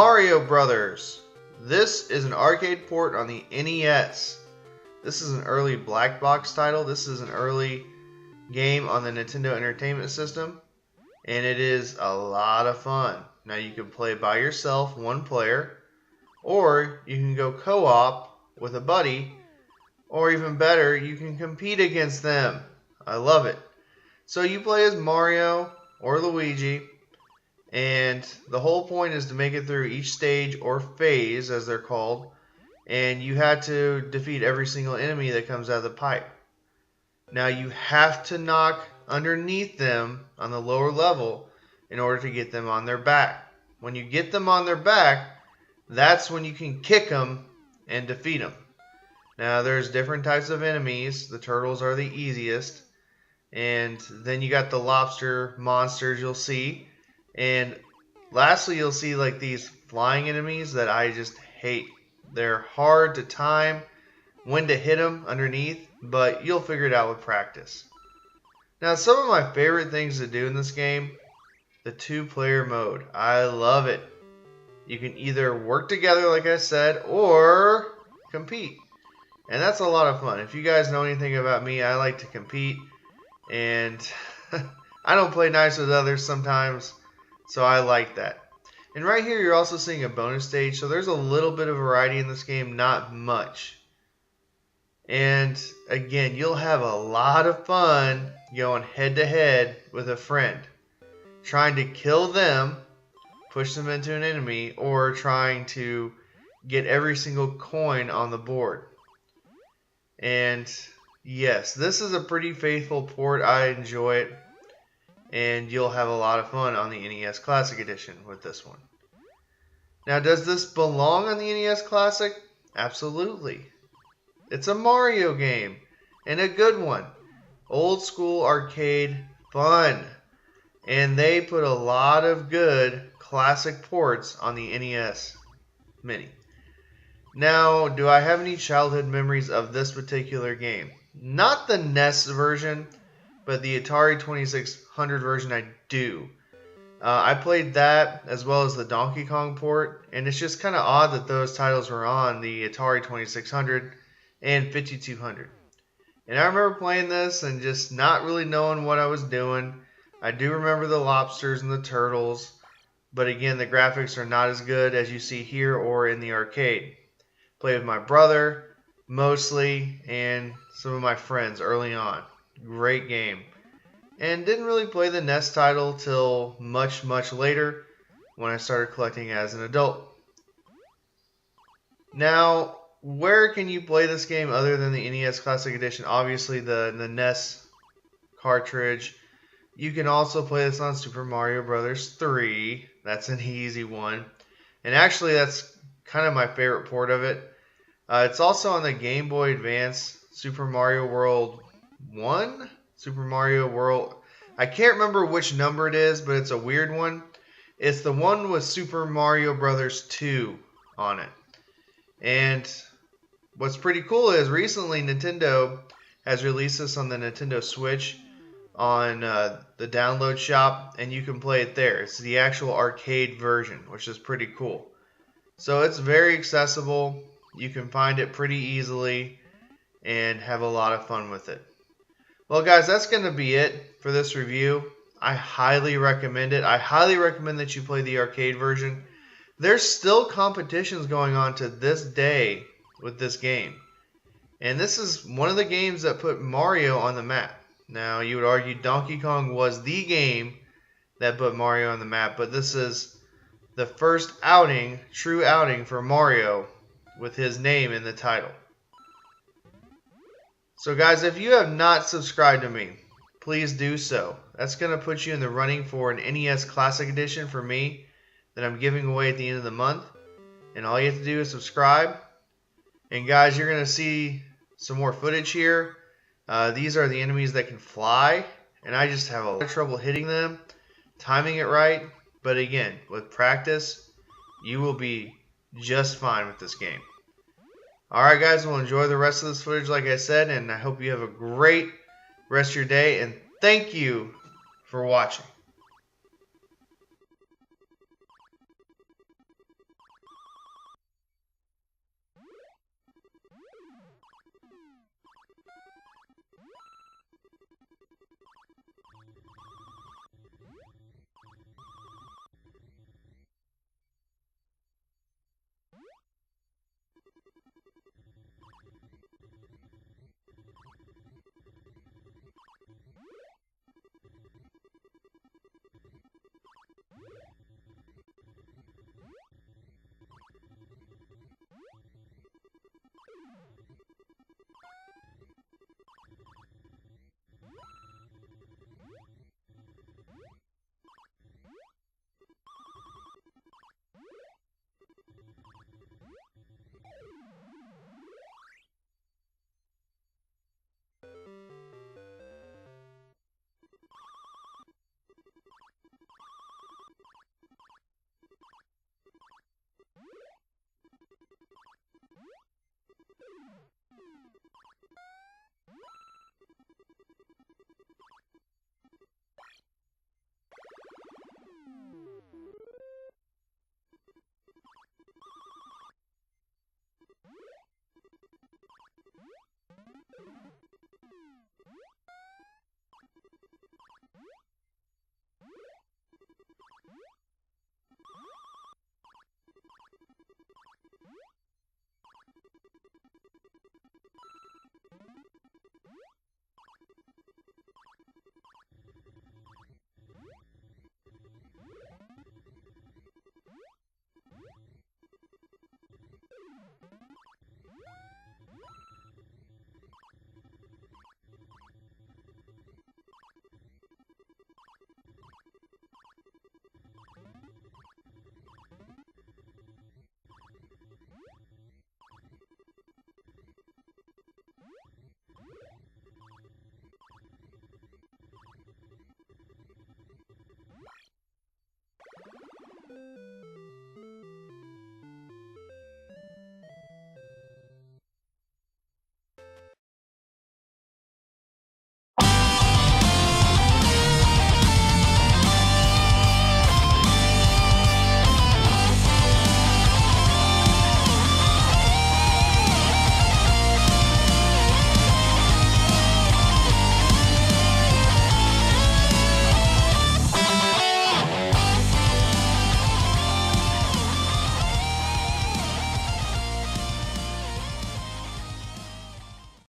Mario Brothers. This is an arcade port on the NES. This is an early black box title. This is an early game on the Nintendo Entertainment System, and it is a lot of fun. Now you can play by yourself, one player, or you can go co-op with a buddy, or even better, you can compete against them. I love it. So you play as Mario or Luigi, and the whole point is to make it through each stage or phase, as they're called, and you had to defeat every single enemy that comes out of the pipe. Now you have to knock underneath them on the lower level in order to get them on their back. When you get them on their back, that's when you can kick them and defeat them. Now there's different types of enemies. The turtles are the easiest, and then you got the lobster monsters you'll see, and lastly you'll see like these flying enemies that I just hate. They're hard to time when to hit them underneath, but you'll figure it out with practice. Now some of my favorite things to do in this game, the two-player mode. I love it. You can either work together like I said, or compete. And that's a lot of fun. If you guys know anything about me, I like to compete, and I don't play nice with others sometimes, so I like that. And right here you're also seeing a bonus stage, so there's a little bit of variety in this game, not much. And again, you'll have a lot of fun going head to head with a friend, trying to kill them, push them into an enemy, or trying to get every single coin on the board. And yes, this is a pretty faithful port. I enjoy it, and you'll have a lot of fun on the NES Classic Edition with this one. Now, does this belong on the NES Classic? Absolutely. It's a Mario game, and a good one. Old school arcade fun. And they put a lot of good classic ports on the NES Mini. Now, do I have any childhood memories of this particular game? Not the NES version, but the Atari 2600 version I do. I played that as well as the Donkey Kong port, and it's just kind of odd that those titles were on the Atari 2600 and 5200. And I remember playing this and just not really knowing what I was doing. I do remember the lobsters and the turtles, but again, the graphics are not as good as you see here or in the arcade. Played with my brother mostly and some of my friends early on. Great game. And didn't really play the NES title till much later when I started collecting as an adult. Now, where can you play this game other than the NES Classic Edition? Obviously the NES cartridge. You can also play this on Super Mario Bros. 3. That's an easy one. And actually that's kind of my favorite port of it. It's also on the Game Boy Advance, Super Mario World 1? Super Mario World... I can't remember which number it is, but it's a weird one. It's the one with Super Mario Bros. 2 on it. And what's pretty cool is recently Nintendo has released this on the Nintendo Switch on the download shop, and you can play it there. It's the actual arcade version, which is pretty cool. So it's very accessible. You can find it pretty easily and have a lot of fun with it. Well guys, that's going to be it for this review. I highly recommend it. I highly recommend that you play the arcade version. There's still competitions going on to this day with this game. And this is one of the games that put Mario on the map. Now, you would argue Donkey Kong was the game that put Mario on the map, but this is the first outing, true outing for Mario with his name in the title. So guys, if you have not subscribed to me, please do so. That's going to put you in the running for an NES Classic Edition for me that I'm giving away at the end of the month. And all you have to do is subscribe. And guys, you're going to see some more footage here. These are the enemies that can fly, and I just have a lot of trouble hitting them, timing it right. But again, with practice, you will be just fine with this game. Alright guys, we'll enjoy the rest of this footage like I said, and I hope you have a great rest of your day, and thank you for watching.